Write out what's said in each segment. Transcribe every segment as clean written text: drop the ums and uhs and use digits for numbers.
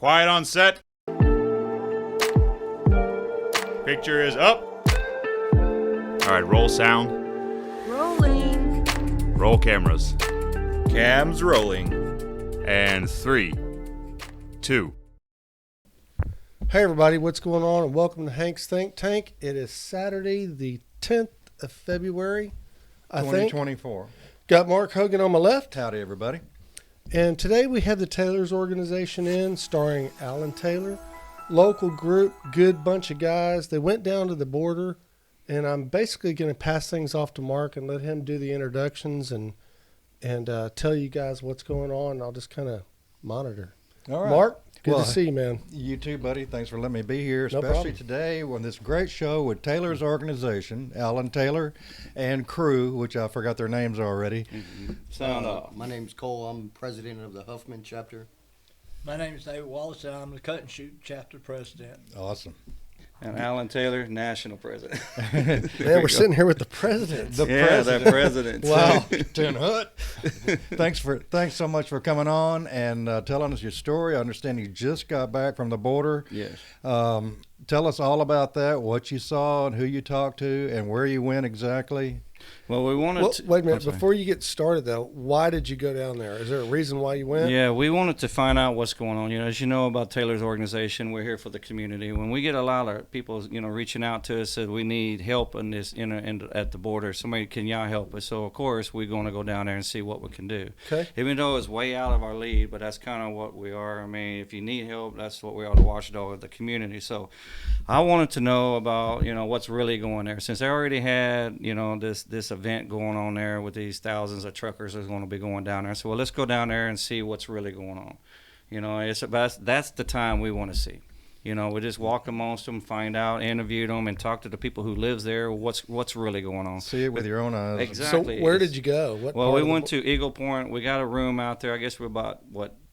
Quiet on set. Picture is up. All right, roll sound. Rolling. Roll cameras. Cams rolling. And 3, 2. Hey everybody, what's going on? And welcome to Hank's Think Tank. It is Saturday, the 10th of February, I think. 2024. Got Mark Hogan on my left. Howdy, everybody. And today we have the Taylor's organization in, starring Alan Taylor. Local group, good bunch of guys. They went down to the border, and I'm basically going to pass things off to Mark and let him do the introductions and tell you guys what's going on. I'll just kind of monitor. All right. Mark, good Well, to see you, man. You too, buddy. Thanks for letting me be here, No especially problem. today on this great show with Taylor's organization, Alan Taylor and crew, which I forgot their names already. Sound off. My name's Cole. I'm president of the Huffman chapter. My name is David Wallace, and I'm the Cut and Shoot chapter president. Awesome. And Alan Taylor, national president. Man, we're sitting here with the president. The the president. Wow, Ten Hut. Thanks so much for coming on and telling us your story. I understand you just got back from the border. Yes. Tell us all about that, what you saw and who you talked to and where you went exactly. Well, we wanted Well, to. wait a minute. I'm sorry. Before you get started, though, why did you go down there? Is there a reason why you went? Yeah, we wanted to find out what's going on. As you know about Taylor's organization, we're here for the community. When we get a lot of people, reaching out to us that we need help in this, at the border, somebody, can y'all help us? So of course we're going to go down there and see what we can do. Okay. Even though it's way out of our lead, but that's kind of what we are. I mean, if you need help, that's what we are, the watchdog of the community. So I wanted to know about, what's really going there. Since they already had, this event going on there with these thousands of truckers that's going to be going down there. So, well, let's go down there and see what's really going on. That's the time we want to see. We just walk amongst them, find out, interview them, and talk to the people who lives there. What's really going on? See it with your own eyes. Exactly. So where did you go? What Well, part we of the went to Eagle Point. We got a room out there. I guess we're about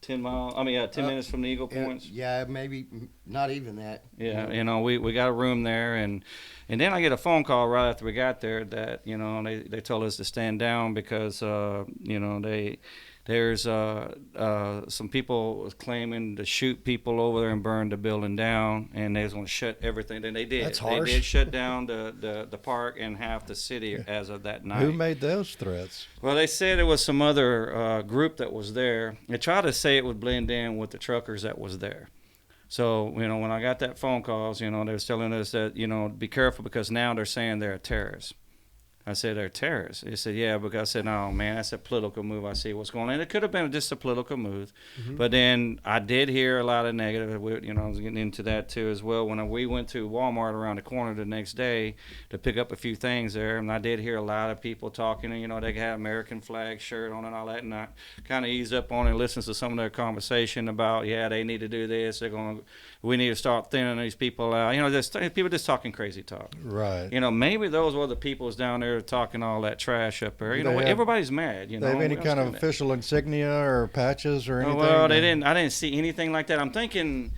10 miles. 10 minutes from the Eagle Points. Yeah, maybe not even that. Yeah, we got a room there, and then I get a phone call right after we got there that they told us to stand down because there's some people claiming to shoot people over there and burn the building down, and they was going to shut everything. Then they did. That's harsh. They did shut down the park and half the city as of that night. Who made those threats? Well, they said it was some other group that was there. They tried to say it would blend in with the truckers that was there. So, when I got that phone calls, they was telling us that, be careful because now they're saying they're terrorists. I said, they're terrorists. They said, yeah, because I said, no, man, that's a political move. I see what's going on. And it could have been just a political move. Mm-hmm. But then I did hear a lot of negative. I was getting into that too as well. When we went to Walmart around the corner the next day to pick up a few things there, and I did hear a lot of people talking, and, they had American flag shirt on and all that. And I kind of eased up on it and listened to some of their conversation about, they need to do this. We need to start thinning these people out. People just talking crazy talk. Right. Maybe those were the peoples down there talking all that trash up there. Everybody's mad. They have any kind of official insignia or patches or anything? Well, they didn't. I didn't see anything like that. I'm thinking,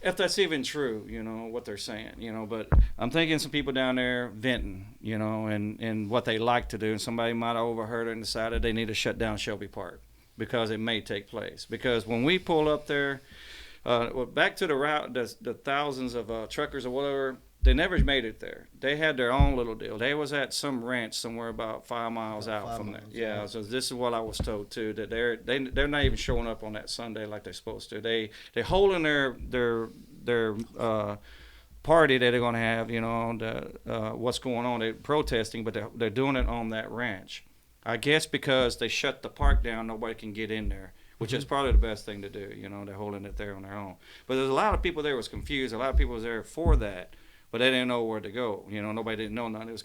if that's even true, what they're saying, but I'm thinking some people down there venting, and what they like to do, and somebody might have overheard it and decided they need to shut down Shelby Park because it may take place. Because when we pull up there, back to the route, the thousands of truckers or whatever, they never made it there. They had their own little deal. They was at some ranch somewhere about 5 miles out from there. Yeah, so this is what I was told too, that they're not even showing up on that Sunday like they're supposed to. They're holding their party that they're going to have, what's going on. They're protesting, but they're doing it on that ranch. I guess because they shut the park down, nobody can get in there, which is probably the best thing to do. They're holding it there on their own. But there's a lot of people there was confused. A lot of people was there for that, but they didn't know where to go. Nobody didn't know nothing. It was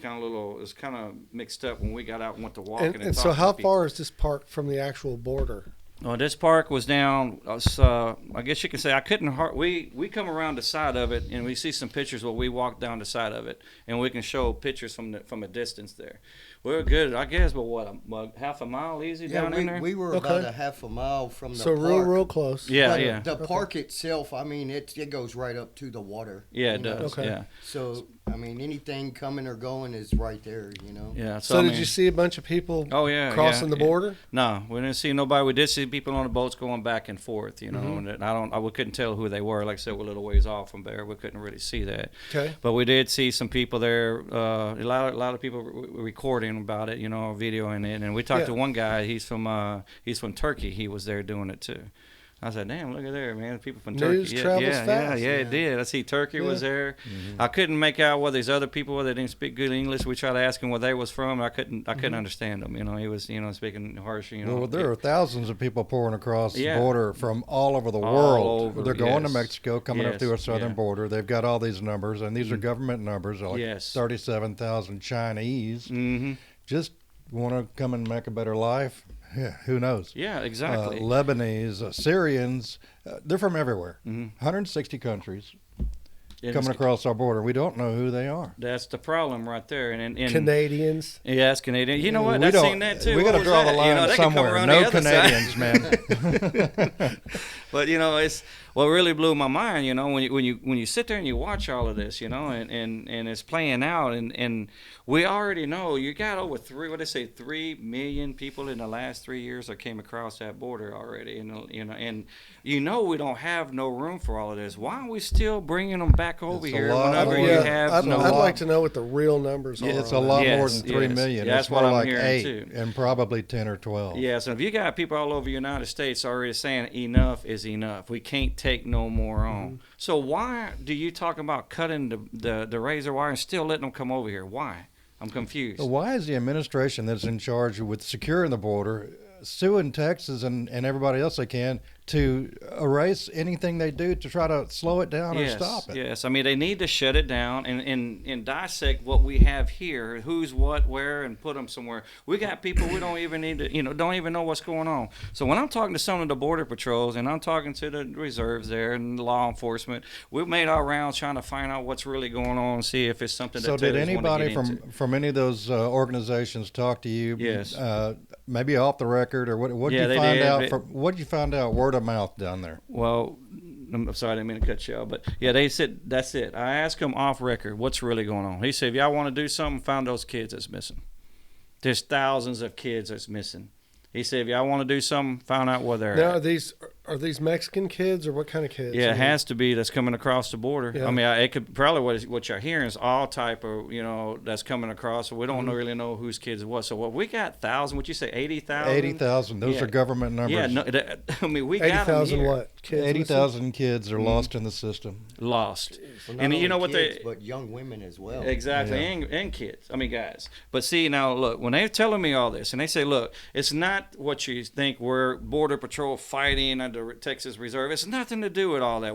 kind of mixed up when we got out and went to walking. And so how far is this park from the actual border? Well, this park was down. I guess you could say I couldn't. We come around the side of it, and we see some pictures where we walk down the side of it, and we can show pictures from a distance there. We're good, I guess, but what, half a mile easy down in there? We were about a half a mile from the park. So real close. Yeah. The park itself, it goes right up to the water. Yeah, it does. Okay. Yeah. So I mean, anything coming or going is right there, you know. Yeah. So I did mean- you see a bunch of people Oh yeah, crossing yeah, the border? No, we didn't see nobody. We did see people on the boats going back and forth, you know. Mm-hmm. And we couldn't tell who they were. Like I said, we're a little ways off from there. We couldn't really see that. Okay. But we did see some people there. A lot of people recording about it, you know, videoing it. And we talked Yeah. to one guy. He's from Turkey. He was there doing it too. I said, "Damn, look at there, man! People from News Turkey." travels yeah, fast. yeah, it did. I see Turkey was Yeah. there. I couldn't make out what these other people were. They didn't speak good English. We tried to ask him where they was from. I couldn't understand them. You know, he was, you know, speaking harsh. You know, Well, there are thousands of people pouring across Yeah. the border from all over the All world. over, They're going to yes. Mexico, coming up Yes, through our southern yeah. border. They've got all these numbers, and these are government numbers, like Yes. 37,000 Chinese. Mm-hmm. Just want to come and make a better life. Yeah, who knows? Yeah, exactly. Lebanese, Syrians, they're from everywhere. Mhm. 160 countries And coming it's- across our border. We don't know who they are. That's the problem right there. And Canadians. yeah, it's Canadian. You know what? We I've don't- seen that too. We got What to was draw the that? line You know, they could come somewhere. around No the other side. Canadians, man. But you know, it's what really blew my mind. You know, when you sit there and you watch all of this, you know, and it's playing out, and we already know you got over 3 million people in the last 3 years that came across that border already, and we don't have no room for all of this. Why are we still bringing them back over It's a here lot. whenever you Yeah, have I'd, no? I'd like to know what the real numbers are. Yeah, it's a on lot that. more Yes, than 3 yes. million. That's It's what more I'm like hearing, 8 too. and probably 10 or 12. Yeah, so if you got people all over the United States already saying enough is enough, we can't take no more on. So why do you talk about cutting the razor wire and still letting them come over here? Why? I'm confused. Why is the administration that's in charge with securing the border suing Texas and everybody else they can to erase anything they do to try to slow it down or stop it? Yes, I mean they need to shut it down and dissect what we have here, who's what, where, and put them somewhere. We got people we don't even need to, don't even know what's going on. So when I'm talking to some of the border patrols and I'm talking to the reserves there and the law enforcement, we've made our rounds trying to find out what's really going on, see if it's something. So that did terrorists wanna anybody get into. from any of those organizations talk to you? Yes. Maybe off the record, or what Yeah, did they you find did. out? What did you find out word of mouth down there? Well, I'm sorry, I didn't mean to cut you off, but yeah, they said that's it. I asked him off record, what's really going on. He said, if y'all want to do something, find those kids that's missing. There's thousands of kids that's missing. He said, if y'all want to do something, find out where they're Now, at. are these Mexican kids or what kind of kids? Yeah, I it mean, has to be that's coming across the border. Yeah. I mean, it could probably what you're hearing is all type of that's coming across. So we don't really know whose kids it was. So what we got thousand? What you say 80,000? 80,000. Those Yeah. are government numbers. Yeah, no, I mean we got 80,000 them here. what? Kids 80,000 kids are lost in the system. Lost. Well, not And you only know what kids, they but young women as well. Exactly, Yeah. and kids. I mean, guys. But see, now look, when they're telling me all this, and they say, look, it's not what you think we're Border Patrol fighting under Texas Reserve. It's nothing to do with all that.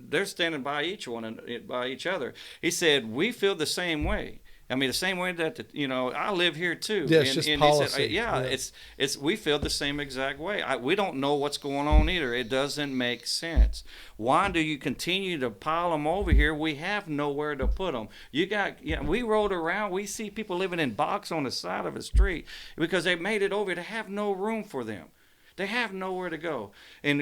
They're standing by each one and by each other. He said, we feel the same way. I mean, the same way that I live here too. Yeah, it's just he policy. said, Yeah. it's we feel the same exact way. We don't know what's going on either. It doesn't make sense. Why do you continue to pile them over here? We have nowhere to put them. We rode around. We see people living in box on the side of the street because they made it over. They have no room for them. They have nowhere to go. And,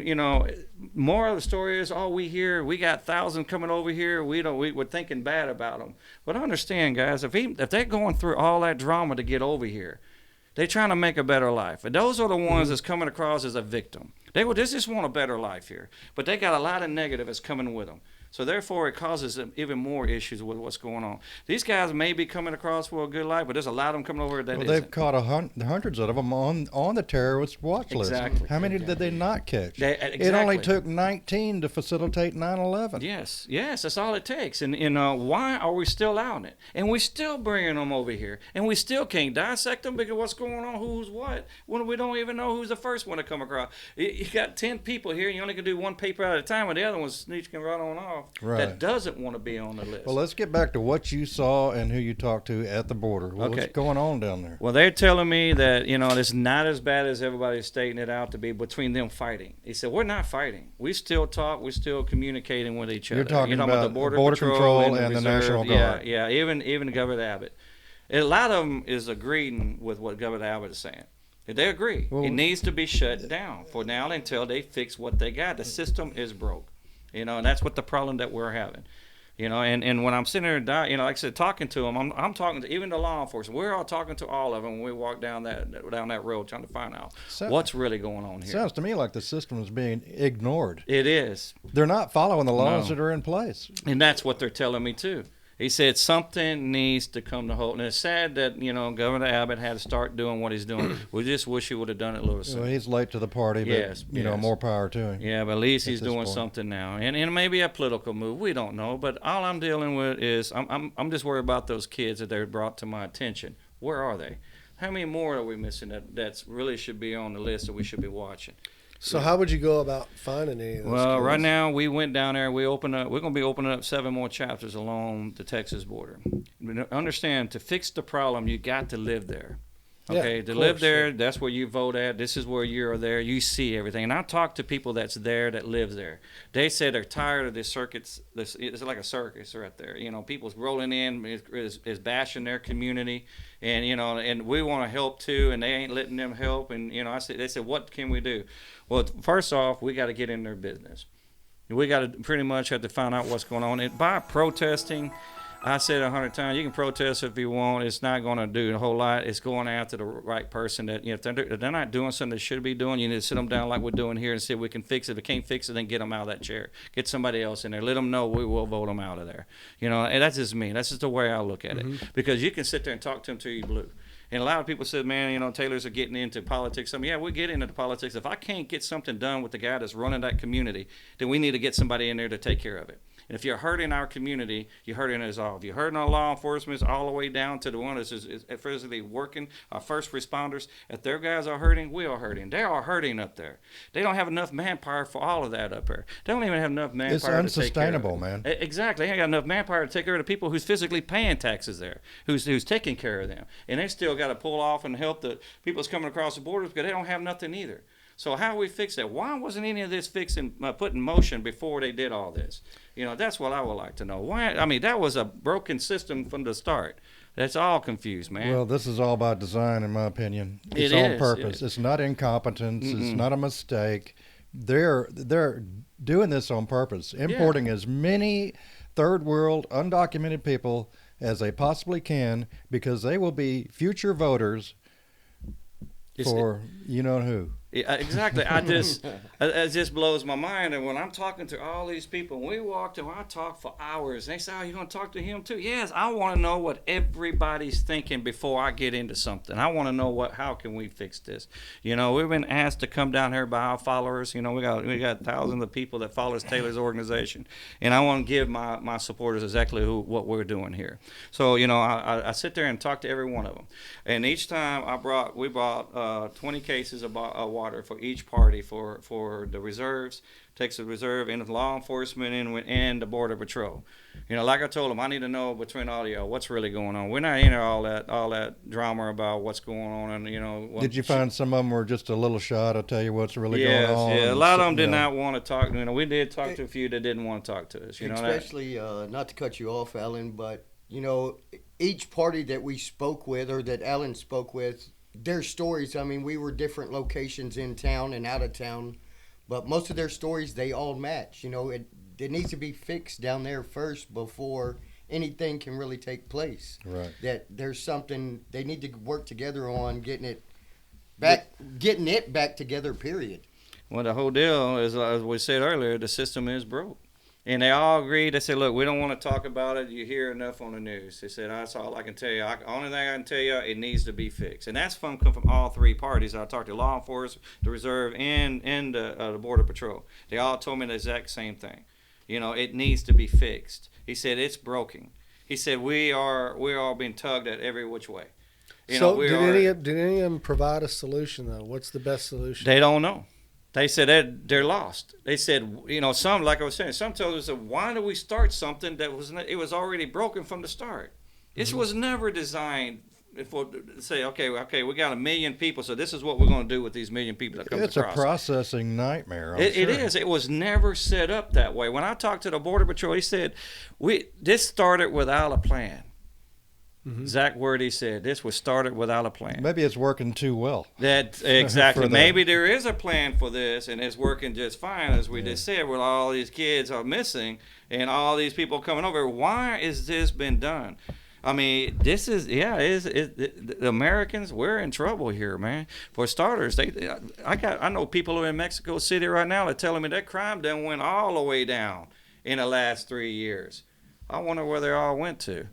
more of the story is, we got thousands coming over here. We're thinking bad about them. But understand, guys, if they're going through all that drama to get over here, they're trying to make a better life. And those are the ones that's coming across as a victim. They just want a better life here. But they got a lot of negative that's coming with them. So therefore, it causes them even more issues with what's going on. These guys may be coming across for a good life, but there's a lot of them coming over that Well, isn't. they've caught hundreds of them on the terrorist watch list. Exactly. How many did they not catch? It exactly. only took 19 to facilitate 9/11. Yes, that's all it takes. And why are we still out it? And we still bringing them over here, and we still can't dissect them because what's going on, who's what, when we don't even know who's the first one to come across. You got 10 people here, and you only can do one paper at a time, and the other one's sneaking right on off. Right. That doesn't want to be on the list. Well, let's get back to what you saw and who you talked to at the border. What's Okay. going on down there? Well, they're telling me that, it's not as bad as everybody's stating it out to be between them fighting. He said, we're not fighting. We still talk. We're still communicating with each other. You're talking about the about Border Control Patrol and the Reserve. National Guard. Yeah, even Governor Abbott. A lot of them is agreeing with what Governor Abbott is saying. They agree. Well, it needs to be shut down for now until they fix what they got. The system is broke, and that's what the problem that we're having. You know, and when I'm sitting there, like I said, talking to them, I'm talking to even the law enforcement. We're all talking to all of them when we walk down that road trying to find out what's really going on here. Sounds to me like the system is being ignored. It is. They're not following the laws that are in place. And that's what they're telling me too. He said something needs to come to hold. And it's sad that, Governor Abbott had to start doing what he's doing. We just wish he would have done it a little sooner. Well, he's late to the party, but, more power to him. Yeah, but at least he's doing something now. And it may be a political move. We don't know. But all I'm dealing with is I'm just worried about those kids that they brought to my attention. Where are they? How many more are we missing that really should be on the list that we should be watching? So how would you go about finding any of those Well, kids? right now we went down there. We're going to be opening up 7 more chapters along the Texas border. Understand, to fix the problem, you got to live there. Okay, to live there, that's where you vote at. This is where you are there. You see everything. And I talk to people that's there, that lives there. They said they're tired of this circuits. It's like a circus right there. People's rolling in, is bashing their community. And, and we want to help too, and they ain't letting them help. And, they said, what can we do? Well, first off, we got to get in their business. We got to pretty much have to find out what's going on. And by protesting, I said 100 times, you can protest if you want. It's not going to do a whole lot. It's going after the right person. That if they're not doing something they should be doing, you need to sit them down like we're doing here and see if we can fix it. If we can't fix it, then get them out of that chair. Get somebody else in there. Let them know we will vote them out of there. And that's just me. That's just the way I look at it. Because you can sit there and talk to them till you blue. And a lot of people said, man, Taylors are getting into politics. Yeah, we get into politics. If I can't get something done with the guy that's running that community, then we need to get somebody in there to take care of it. And if you're hurting our community, you're hurting us all. If you're hurting our law enforcement, all the way down to the one that's physically working, our first responders, if their guys are hurting, we are hurting. They are hurting up there. They don't have enough manpower for all of that up there. They don't even have enough manpower it's to take care of it. It's unsustainable, man. Exactly. They ain't got enough manpower to take care of the people who's physically paying taxes there, who's taking care of them. And they still got to pull off and help the people that's coming across the borders because they don't have nothing either. So how do we fix that? Why wasn't any of this put in motion before they did all this? That's what I would like to know. Why? I mean, that was a broken system from the start. That's all confused, man. Well, this is all about design, in my opinion. It's on purpose. It's not incompetence. It's not a mistake. They're doing this on purpose, importing as many third world undocumented people as they possibly can because they will be future voters for who. Yeah, exactly. It just blows my mind. And when I'm talking to all these people, when we walk to, I talk for hours. They say, "Oh, you're going to talk to him too?" Yes, I want to know what everybody's thinking before I get into something. I want to know how can we fix this. We've been asked to come down here by our followers. We got thousands of people that follow Taylor's organization, and I want to give my supporters exactly what we're doing here. So I sit there and talk to every one of them, and each time we brought 20 cases of water for each party for the reserves, Texas Reserve, and the law enforcement, and the Border Patrol. Like I told them, I need to know between all of y'all what's really going on. We're not into all that drama about what's going on. And did you find some of them were just a little shy to tell you what's really going on? Yeah, a lot of them did not want to talk. We did talk to a few that didn't want to talk to us. Especially, not to cut you off, Alan, but each party that we spoke with or that Alan spoke with, their stories, we were different locations in town and out of town, but most of their stories, they all match. It needs to be fixed down there first before anything can really take place. Right. That there's something they need to work together on getting it back together, period. Well, the whole deal is, as we said earlier, the system is broke. And they all agreed. They said, look, we don't want to talk about it. You hear enough on the news. They said, that's all I can tell you. Only thing I can tell you, it needs to be fixed. And that's come from all three parties. I talked to law enforcement, the Reserve, and the Border Patrol. They all told me the exact same thing. It needs to be fixed. He said, it's broken. He said, we are being tugged at every which way. Did any of them provide a solution, though? What's the best solution? They don't know. They said they're lost. They said, some, like I was saying, some told us, why do we start something that it was already broken from the start? This was never designed for say, okay, we got 1 million people, so this is what we're going to do with these 1 million people that come across. It's a processing nightmare. It is. It was never set up that way. When I talked to the Border Patrol, he said, this started without a plan. Exact word he said. This was started without a plan. Maybe it's working too well. That exactly. For them. Maybe there is a plan for this, and it's working just fine, as we just said. Where all these kids are missing, and all these people coming over. Why is this been done? I mean, this is the Americans. We're in trouble here, man. For starters, I know people who are in Mexico City right now that telling me that crime done went all the way down in the last 3 years. I wonder where they all went to.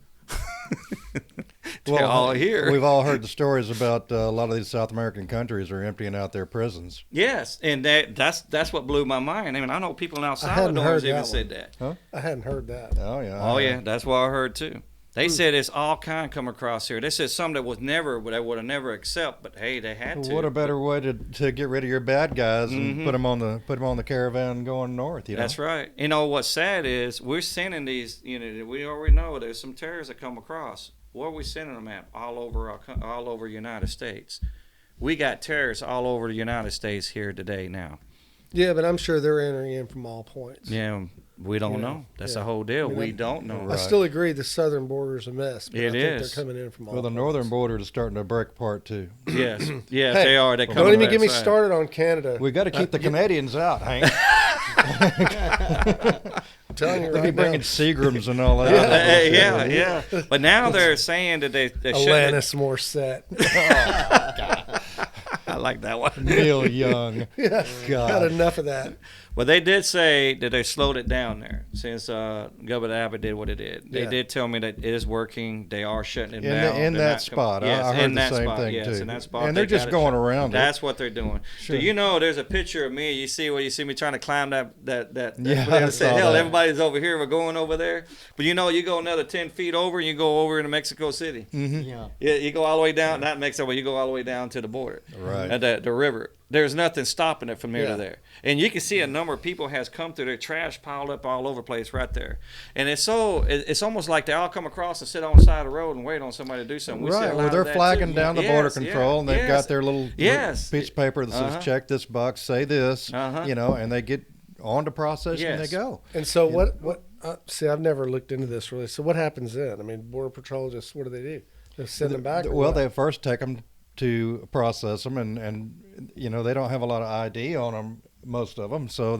They're all here. We've all heard the stories about a lot of these South American countries are emptying out their prisons. Yes, and that's what blew my mind. I mean, I know people in El hadn't Salvador heard even that said that. Huh? I hadn't heard that. Oh yeah. Oh yeah, that's what I heard too. They said it's all kind come across here. They said some that would have never accept, but hey, they had to. What a better way to get rid of your bad guys and put them on the caravan going north. You know? That's right. You know what's sad is we're sending these. We already know there's some terrorists that come across. Where are we sending them at? All over United States. We got terrorists all over the United States here today now. Yeah, but I'm sure they're entering in from all points. Yeah, we don't know. That's the whole deal. We don't know. I still agree the southern border is a mess. But I think they're coming in from all Well, the points. northern border is starting to break apart too. Yes, yes, Hey, they are. They Don't even get me started on Canada. We got to keep the Canadians out, Hank. I'm telling you They'll be right bringing now. Seagrams and all that. Yeah. But now they're saying that they Alanis Morissette. I like that one. Neil Young. Yeah, God. got enough of that. But they did say that they slowed it down there since Governor Abbott did what it did. They did tell me that it is working. They are shutting it down. In that spot. Yes, I heard in the that same spot. thing Yes, too. in that spot. And they're they just got it going shut. around That's what they're doing. Sure. Do you know there's a picture of me? You see me trying to climb that Yeah, I I said, saw hell, that. everybody's over here. We're going over there. But you go another 10 feet over and you go over into Mexico City. Yeah. Yeah, you go all the way down, not Mexico, you go all the way down to the border. Right. At the river. There's nothing stopping it from here Yeah. to there. And you can see a number of people has come through their trash piled up all over the place right there. And it's almost like they all come across and sit on the side of the road and wait on somebody to do something. We see a Right. lot Well, of they're that flagging too. down the Yes, border control, and they've got their little piece of paper that says, check this box, say this, and they get on to processing and they go. And so what see, I've never looked into this really. So what happens then? I mean, Border Patrol what do? They send them back? or Well, what? they first take them to process them, and they don't have a lot of ID on them, most of them. So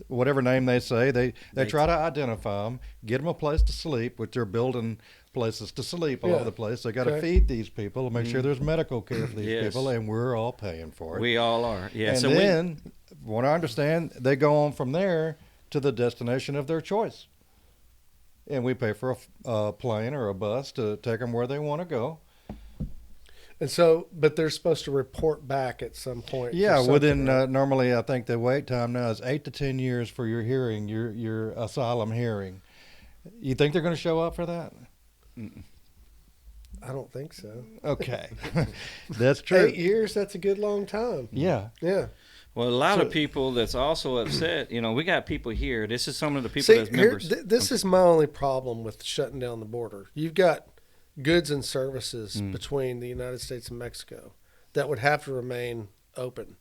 whatever name they say, they try to identify them, get them a place to sleep, which they're building places to sleep all over the place. They got to feed these people, make sure there's medical care for these people, and we're all paying for it. We all are. Yeah. And so then, what I understand, they go on from there to the destination of their choice. And we pay for a plane or a bus to take them where they want to go. And so, but they're supposed to report back at some point. Yeah, within right? normally I think the wait time now is 8 to 10 years for your hearing, your asylum hearing. You think they're going to show up for that? I don't think so. Okay, that's true. 8 years, that's a good long time. Yeah. Yeah. well, a lot of people that's also upset. We got people here. This is some of the people that's members. This is my only problem with shutting down the border. You've got goods and services between the United States and Mexico that would have to remain open.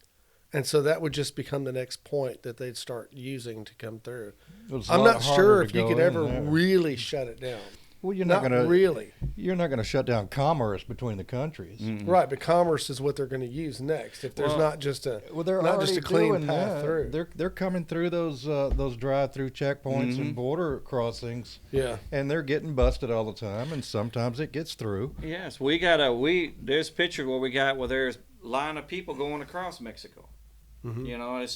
And so that would just become the next point that they'd start using to come through. It's a I'm lot not harder sure to if you go could in ever there. really shut it down. Well, you're Not not going to really. You're not going to shut down commerce between the countries. Right, but commerce is what they're going to use next. If there's not just a They're not just already a clean doing path that. through. They're coming through those drive-through checkpoints and border crossings, Yeah. and they're getting busted all the time. And sometimes it gets through. Yes, there's pictures where there's line of people going across Mexico. And it's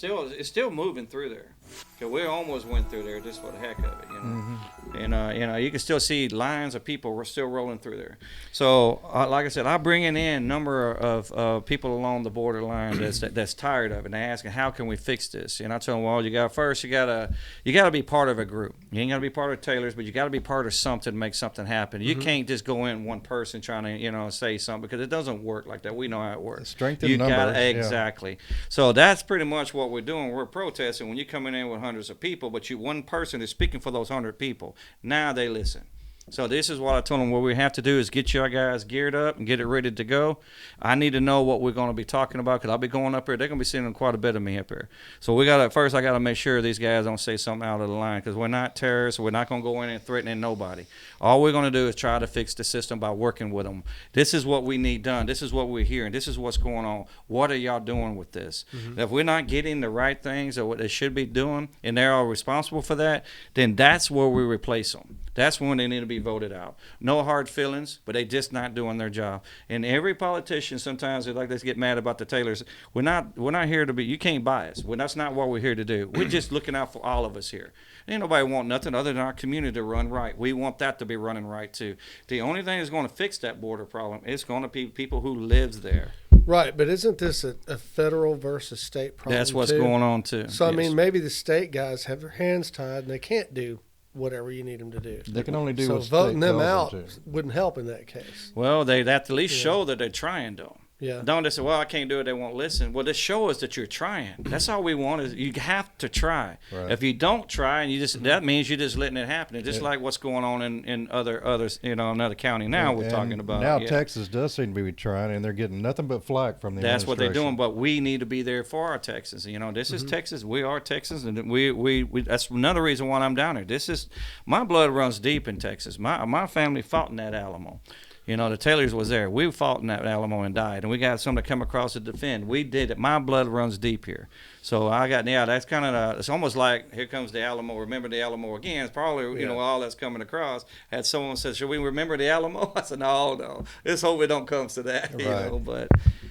still moving through there. 'Cause we almost went through there just for the heck of it, And you can still see lines of people were still rolling through there. So, like I said, I'm bringing in a number of people along the borderline that's tired of it. And they're asking, how can we fix this? And I tell them, well, you got to be part of a group. You ain't got to be part of Taylor's, but you got to be part of something to make something happen. You can't just go in one person trying to say something, because it doesn't work like that. We know how it works. Strength in numbers. Exactly. So that's pretty much what we're doing. We're protesting when you're coming in with hundreds of people, but one person is speaking for those 100 people. Now they listen. So this is what I told them. What we have to do is get your guys geared up and get it ready to go. I need to know what we're going to be talking about because I'll be going up here. They're going to be seeing quite a bit of me up here. So I got to make sure these guys don't say something out of the line because we're not terrorists. We're not going to go in and threatening nobody. All we're going to do is try to fix the system by working with them. This is what we need done. This is what we're hearing. This is what's going on. What are y'all doing with this? If we're not getting the right things or what they should be doing and they're all responsible for that, then that's where we replace them. That's when they need to be voted out. No hard feelings, but they just not doing their job. And every politician sometimes they get mad about the Taylors. We're not here to be. You can't buy us. That's not what we're here to do. We're just looking out for all of us here. Ain't nobody want nothing other than our community to run right. We want that to be running right too. The only thing that's going to fix that border problem is going to be people who lives there. Right, but isn't this a federal versus state problem? That's what's too? going on too. So Yes. I mean, maybe the state guys have their hands tied and they can't do whatever you need them to do. They can only do So what voting state them tells out them to. wouldn't help in that case. Well, they have to at least show that they're trying though. Yeah. Don't just say, well, I can't do it, they won't listen. Well, just show us that you're trying. That's all we want is you have to try. Right. If you don't try, and that means you're just letting it happen. It's just like what's going on in others, another county now we're talking about. Now yeah. Texas does seem to be trying, and they're getting nothing but flack from the That's what they're doing, administration. but we need to be there for our Texans. This is Texas. We are Texans, and we that's another reason why I'm down here. This is my blood runs deep in Texas. My family fought in that Alamo. The Taylors was there. We fought in that Alamo and died, and we got some to come across to defend. We did it. My blood runs deep here. So that's kind of, it's almost like, here comes the Alamo, remember the Alamo again. It's probably, all that's coming across. Had someone said, should we remember the Alamo? I said, no. Let's hope it don't come to that, but.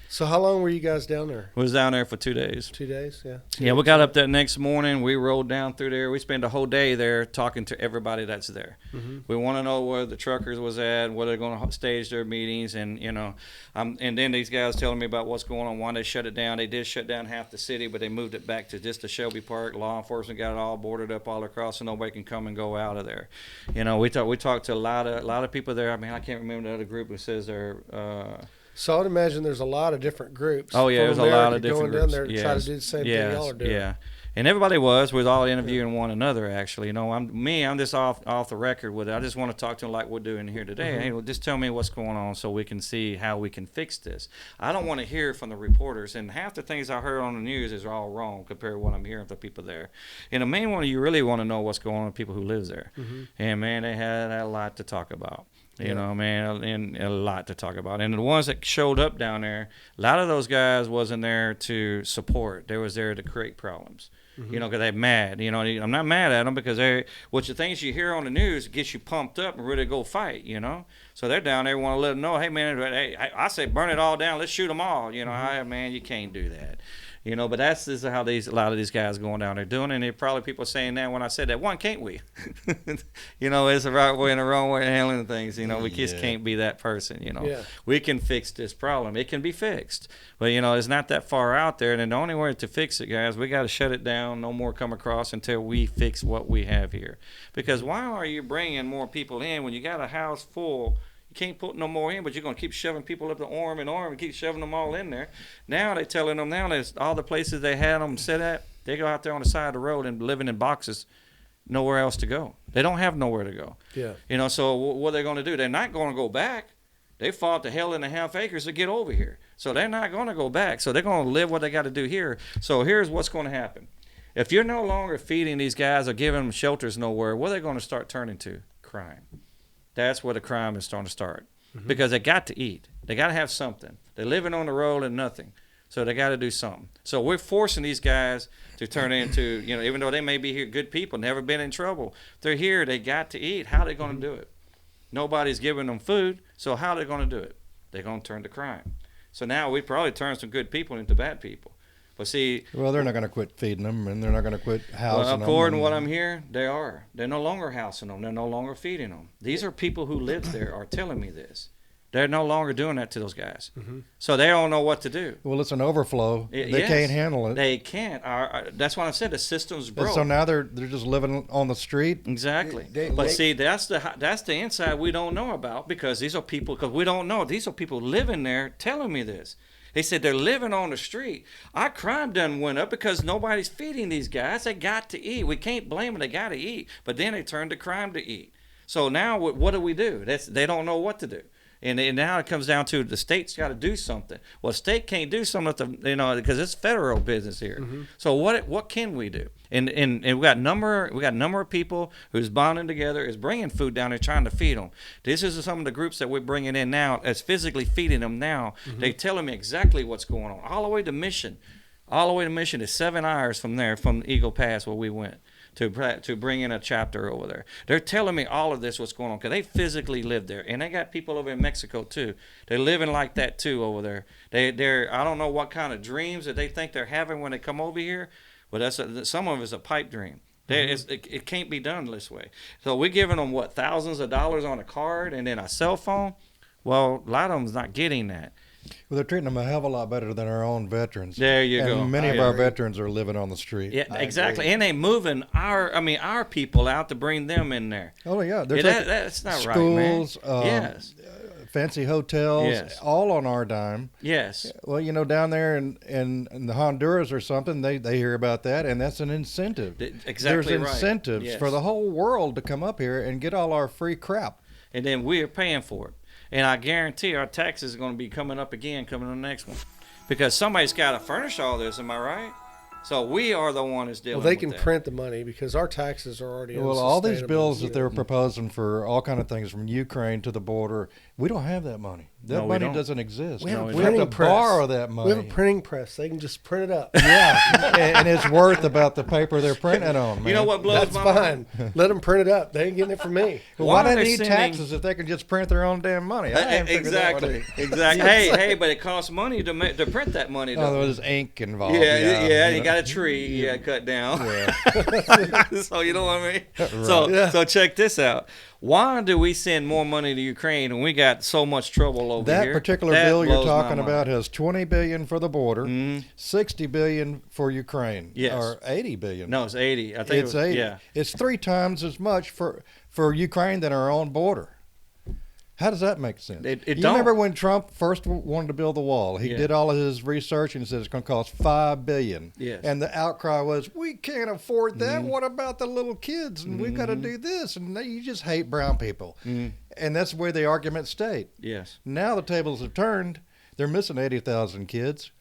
So how long were you guys down there? We was down there for 2 days. 2 days, yeah. Yeah, we got up that next morning. We rode down through there. We spent a whole day there talking to everybody that's there. We want to know where the truckers was at, where they're going to stage their meetings, and and then these guys telling me about what's going on. Why they shut it down. They did shut down half the city, but they moved it back to just the Shelby Park. Law enforcement got it all boarded up all across, so nobody can come and go out of there. We talked to a lot of people there. I mean, I can't remember the other group who says they're. So I would imagine there's a lot of different groups. Oh yeah, there's a lot of different going groups. down there to try to do the same thing y'all are doing. Yeah, and everybody was all interviewing one another. Actually, I'm just off the record with it. I just want to talk to them like we're doing here today. Hey, well, just tell me what's going on so we can see how we can fix this. I don't want to hear from the reporters, and half the things I heard on the news is all wrong compared to what I'm hearing from people there. And the main one, you really want to know what's going on with people who lives there. And man, they had a lot to talk about. Man, and a lot to talk about. And the ones that showed up down there, a lot of those guys wasn't there to support. They was there to create problems. Because they're mad. I'm not mad at them because the things you hear on the news gets you pumped up and ready to go fight. So they're down there want to let them know, hey man, I say burn it all down. Let's shoot them all. Man, you can't do that. But this is how a lot of these guys going down there doing, and there probably people saying that when I said that, why can't we? It's the right way and the wrong way of handling things. We just can't be that person. We can fix this problem. It can be fixed, but it's not that far out there. And the only way to fix it, guys, we got to shut it down. No more come across until we fix what we have here. Because why are you bringing more people in when you got a house full? You can't put no more in, but you're going to keep shoving people up the arm and keep shoving them all in there. Now they're telling them there's all the places they had them set at, they go out there on the side of the road and living in boxes, nowhere else to go. They don't have nowhere to go. Yeah. So what are they going to do? They're not going to go back. They fought the hell in a half acres to get over here. So they're not going to go back. So they're going to live what they got to do here. So here's what's going to happen. If you're no longer feeding these guys or giving them shelters nowhere, what are they going to start turning to? Crime. That's where the crime is starting to start. Because they got to eat. They got to have something. They're living on the road and nothing. So they got to do something. So we're forcing these guys to turn into, even though they may be here good people, never been in trouble. They're here. They got to eat. How are they going to do it? Nobody's giving them food. So how are they going to do it? They're going to turn to crime. So now we probably turn some good people into bad people. But see, well, they're not going to quit feeding them, and they're not going to quit housing them. According to what I'm hearing, they are. They're no longer housing them. They're no longer feeding them. These are people who live there are telling me this. They're no longer doing that to those guys. So they don't know what to do. Well, it's an overflow. They can't handle it. They can't. That's why I said the system's broke. And so now they're just living on the street. Exactly. See, that's the inside we don't know about because these are people, because we don't know. These are people living there telling me this. They said they're living on the street. Our crime done went up because nobody's feeding these guys. They got to eat. We can't blame them. They got to eat. But then they turned to crime to eat. So now what do? They don't know what to do. And now it comes down to the state's got to do something. Well, the state can't do something, because it's federal business here. Mm-hmm. So what can we do? And we got a number of people who's bonding together, is bringing food down there, trying to feed them. This is some of the groups that we're bringing in now, as physically feeding them now. Mm-hmm. They telling me exactly what's going on, all the way to Mission. All the way to Mission is 7 hours from there, from Eagle Pass where we went to bring in a chapter over there. They're telling me all of this, what's going on, because they physically live there. And they got people over in Mexico too. They're living like that too over there. They're I don't know what kind of dreams that they think they're having when they come over here, but some of it's a pipe dream. It can't be done this way. So we're giving them, thousands of dollars on a card and then a cell phone? Well, a lot of them's not getting that. Well, they're treating them a hell of a lot better than our own veterans. There you go. And many of our veterans are living on the street. Yeah, exactly. And they moving our people out to bring them in there. Oh, yeah. That's not schools, right, man. Yes. Fancy hotels, yes, all on our dime. Yes. Well, down there in the Honduras or something, they hear about that, and that's an incentive. Exactly. There's incentives right. Yes. for the whole world to come up here and get all our free crap. And then we're paying for it. And I guarantee our taxes are going to be coming up again, coming on the next one. Because somebody's got to furnish all this, am I right? So we are the one that's dealing with that. Well, they can that. print the money because our taxes are already Well, all these bills that they're proposing for all kind of things from Ukraine to the border, we don't have that money. That money doesn't exist. We have to borrow that money. We have a printing press. They can just print it up. Yeah, and it's worth about the paper they're printing on, man. You know what blows my mind? Let them print it up. They ain't getting it from me. Well, why do they need taxes if they can just print their own damn money? Exactly. Hey, but it costs money to print that money. Oh, there's ink involved. Yeah. You got a tree cut down. Yeah. So you know what I mean? Right. So check this out. Why do we send more money to Ukraine when we got so much trouble over here? That particular bill you're talking about has $20 billion for the border, $60 billion for Ukraine, or $80 billion. No, it's 80. I think it's 80. Yeah, it's 3 times as much for Ukraine than our own border. How does that make sense? You remember when Trump first wanted to build the wall? He did all of his research and said it's going to cost $5 billion. Yes. And the outcry was, we can't afford that. What about the little kids? And we've got to do this. And you just hate brown people. And that's where the argument stayed. Yes. Now the tables have turned. They're missing 80,000 kids.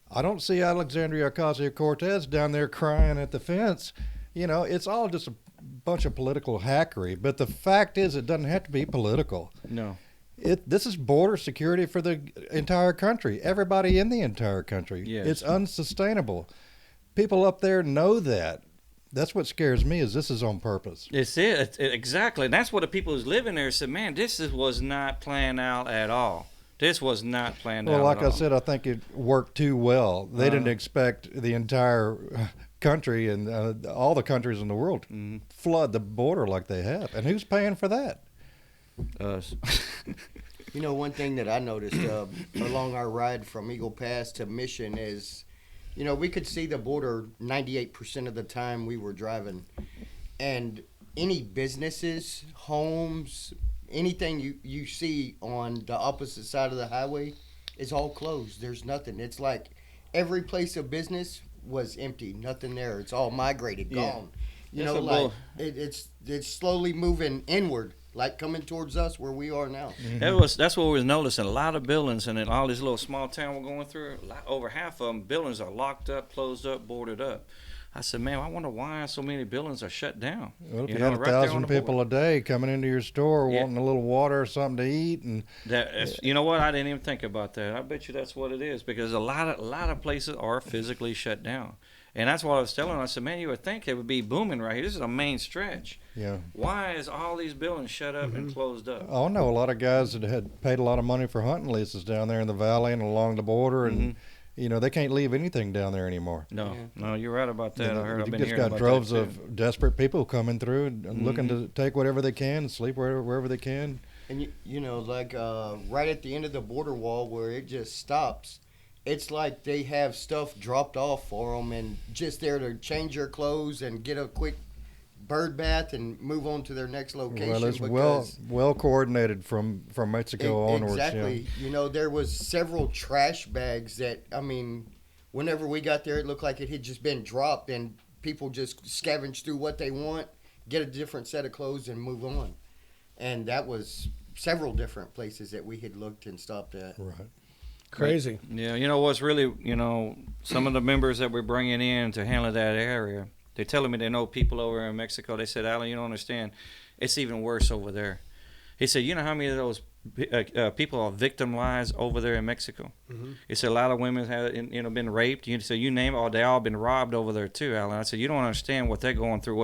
I don't see Alexandria Ocasio-Cortez down there crying at the fence. It's all just a bunch of political hackery, but the fact is it doesn't have to be political. No. This is border security for the entire country, everybody in the entire country. Yes. It's unsustainable. People up there know that. That's what scares me, is this is on purpose. Exactly. And that's what the people who's living there said, man, was not planned out at all. This was not planned out at all. Well, like I said, I think it worked too well. They didn't expect the entire country and all the countries in the world flood the border like they have. And who's paying for that? Us. One thing that I noticed along our ride from Eagle Pass to Mission is, we could see the border 98% of the time we were driving. And any businesses, homes, anything you see on the opposite side of the highway is all closed. There's nothing. It's like every place of business was empty, nothing there. It's all migrated, gone. It's slowly moving inward, like coming towards us where we are now. That's what we was noticing. A lot of buildings and in all these little small town we're going through, over half of them buildings are locked up, closed up, boarded up. I said, man, I wonder why so many buildings are shut down. Well, if you had 1,000 people a day coming into your store wanting a little water or something to eat, and you know what? I didn't even think about that. I bet you that's what it is, because a lot of places are physically shut down, and that's what I was telling them. I said, man, you would think it would be booming right here. This is a main stretch. Yeah. Why is all these buildings shut up and closed up? I know a lot of guys that had paid a lot of money for hunting leases down there in the valley and along the border, and. They can't leave anything down there anymore. No, you're right about that. I heard. I've been hearing about that. Just got droves of desperate people coming through and looking to take whatever they can, sleep wherever they can. And right at the end of the border wall where it just stops, it's like they have stuff dropped off for them and just there to change their clothes and get a quick bird bath and move on to their next location. Well, it's well coordinated from Mexico onwards. Exactly. Yeah. There was several trash bags that, whenever we got there, it looked like it had just been dropped, and people just scavenge through what they want, get a different set of clothes, and move on. and that was several different places that we had looked and stopped at. Right. Crazy. Yeah, you know what's really, some of the members that we're bringing in to handle that area, they're telling me they know people over in Mexico. They said, Alan, you don't understand. It's even worse over there. He said, you know how many of those people are victimized over there in Mexico? Mm-hmm. He said a lot of women have, been raped. You said you name it, they all been robbed over there too, Alan. I said you don't understand what they're going through.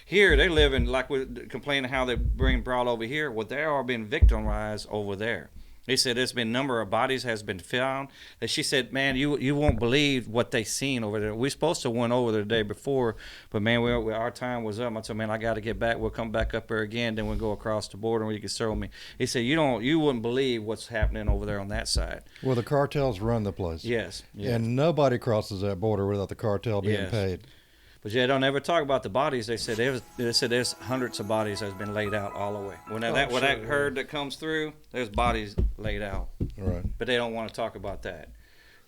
Here they live in, like we're complaining how they're being brought over here. Well, they are being victimized over there. He said there's been a number of bodies has been found. That she said, man, you won't believe what they seen over there. We supposed to went over there the day before, but man, our time was up. I said, man, I got to get back. We'll come back up there again. Then we'll go across the border and you can show me. He said, you wouldn't believe what's happening over there on that side. Well, the cartels run the place. Yes. And nobody crosses that border without the cartel being paid. But yeah, don't ever talk about the bodies. They said there's hundreds of bodies that's been laid out all the way. When that herd that comes through, there's bodies laid out. Right. But they don't want to talk about that.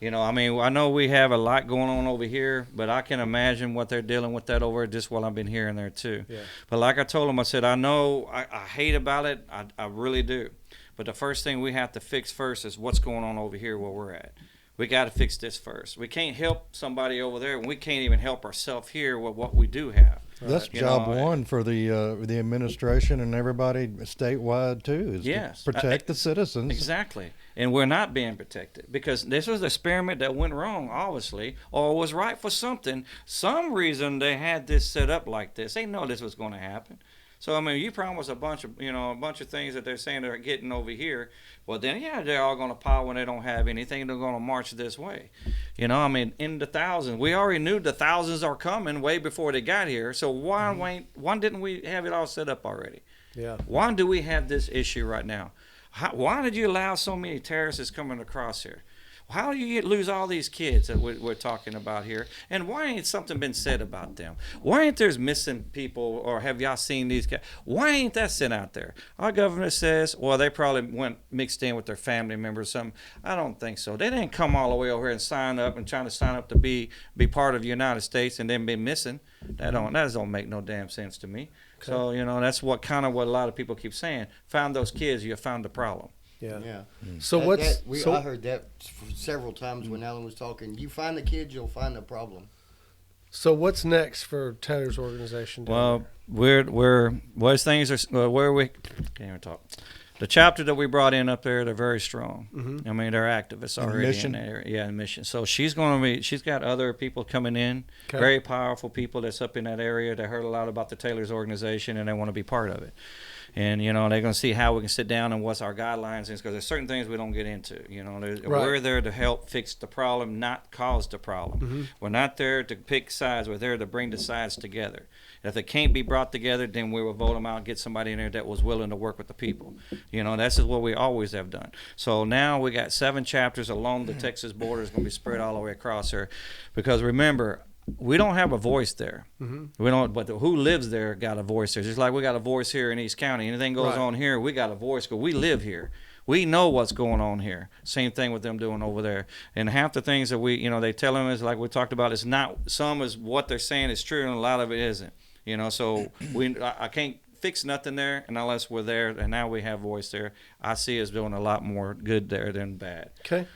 I know we have a lot going on over here, but I can imagine what they're dealing with that over just while I've been here and there too. Yeah. But like I told them, I said, I know I hate about it. I really do. But the first thing we have to fix first is what's going on over here where we're at. We got to fix this first. We can't help somebody over there, and we can't even help ourselves here with what we do have. That's job one for the administration and everybody statewide too. Is to protect the citizens. Exactly, and we're not being protected because this was an experiment that went wrong, obviously, or was right for something. Some reason they had this set up like this. They know this was going to happen. So you promise a bunch of things that they're saying they're getting over here. Well, then they're all going to pile when they don't have anything. They're going to march this way. In the thousands. We already knew the thousands are coming way before they got here. So why didn't we have it all set up already? Yeah. Why do we have this issue right now? Why did you allow so many terrorists coming across here? How do you lose all these kids that we're talking about here? And why ain't something been said about them? Why ain't there's missing people, or have y'all seen these guys? Why ain't that sent out there? Our governor says, well, they probably went mixed in with their family members or something. I don't think so. They didn't come all the way over here and sign up and trying to sign up to be part of the United States and then be missing. That don't make no damn sense to me. Okay. So, that's what a lot of people keep saying. Found those kids, you found the problem. Yeah. So I heard that several times when Alan was talking. You find the kids, you'll find the problem. So what's next for Taylor's organization? Well, where we can't even talk. The chapter that we brought in up there, they're very strong. Mm-hmm. They're activists already in the area. Yeah, mission. So she's got other people coming in, very powerful people that's up in that area that heard a lot about the Taylor's organization and they want to be part of it. And, they're going to see how we can sit down and what's our guidelines is, because there's certain things we don't get into. We're there to help fix the problem, not cause the problem. Mm-hmm. We're not there to pick sides. We're there to bring the sides together. If they can't be brought together, then we will vote them out and get somebody in there that was willing to work with the people. That's what we always have done. So now we got 7 chapters along the Texas border. It's going to be spread all the way across here. Because remember, we don't have a voice there. Mm-hmm. We don't, but who lives there got a voice there. Just like we got a voice here in East County. Anything goes on here, we got a voice because we live here. We know what's going on here. Same thing with them doing over there. And half the things that they tell them is like we talked about. It's not, some is what they're saying is true and a lot of it isn't. So I can't fix nothing there unless we're there. And now we have voice there. I see us doing a lot more good there than bad. Okay.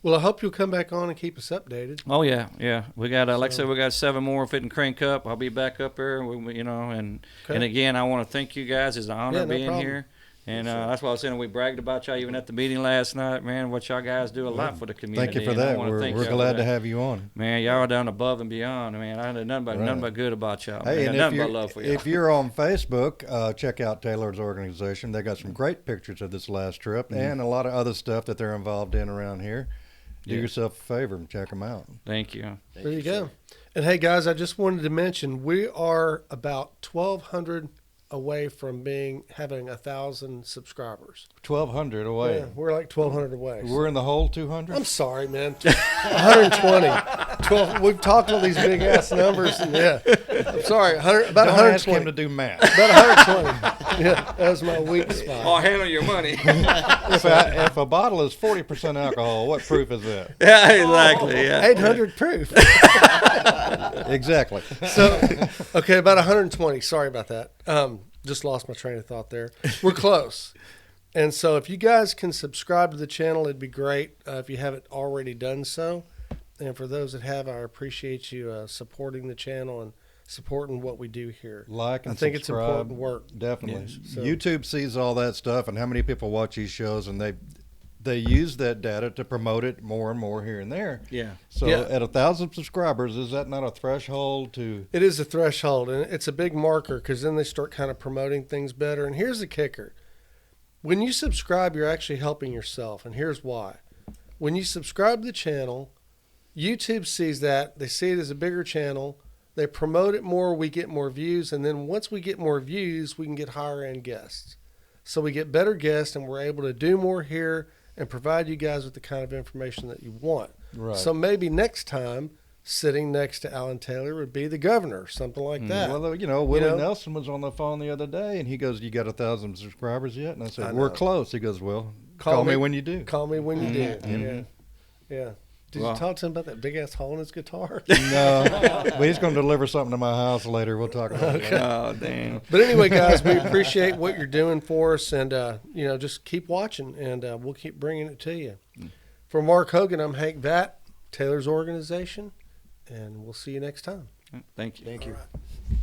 Well, I hope you'll come back on and keep us updated. Oh yeah. We got like I said, we got 7 more fitting crank up. I'll be back up there. And again, I want to thank you guys. It's an honor being here. And that's why I was saying we bragged about y'all even at the meeting last night, man. What y'all guys do a lot for the community. Thank you for that. We're glad to have you on. Man, y'all are down above and beyond. Man, I had nothing but good about y'all. Hey, and nothing but love for y'all. If you're on Facebook, check out Taylor's organization. They got some great pictures of this last trip and a lot of other stuff that they're involved in around here. Do yourself a favor and check them out. Thank you. There you go. And hey, guys, I just wanted to mention we are about 1,200 away from having 1,000 subscribers. 1,200 away. Yeah, we're like 1,200 away. We're in the whole 200. I'm sorry, man. 120. 12. We've talked all these big ass numbers. And I'm sorry. About Don't 120. ask him to do math. About 120. Yeah, that was my weak spot. Oh, handle your money. If a bottle is 40% alcohol, what proof is that? Yeah, exactly. Yeah. 800 proof. Exactly. So, okay, about 120. Sorry about that. Just lost my train of thought there. We're close. And so if you guys can subscribe to the channel, it'd be great if you haven't already done so. And for those that have, I appreciate you supporting the channel and supporting what we do here. Like and I think subscribe. it's important work. Definitely. Yes. So- YouTube sees all that stuff and how many people watch these shows, and they use that data to promote it more and more here and there. Yeah. So Yeah. at 1,000 subscribers, is that not a threshold to? It is a threshold, and it's a big marker because then they start kind of promoting things better. And here's the kicker. When you subscribe, you're actually helping yourself, and here's why. When you subscribe to the channel, YouTube sees that. They see it as a bigger channel. They promote it more. We get more views, and then once we get more views, we can get higher-end guests. So we get better guests, and we're able to do more here and provide you guys with the kind of information that you want. Right. So maybe next time, sitting next to Alan Taylor would be the governor, something like that. Well, Willie know? Nelson was on the phone the other day, and he goes, "You got 1,000 subscribers yet?" And I said, I "We're know. close." He goes, "Well, call me when you do." Call me when you do. Mhm. Yeah. Did Well- you talk to him about that big ass hole in his guitar? No, but he's going to deliver something to my house later. We'll talk about it. Oh, dang. But anyway, guys, we appreciate what you're doing for us, and just keep watching, and we'll keep bringing it to you. For Mark Hogan, I'm Hank Vatt, Taylor's Organization, and we'll see you next time. Thank you. Thank you. All right.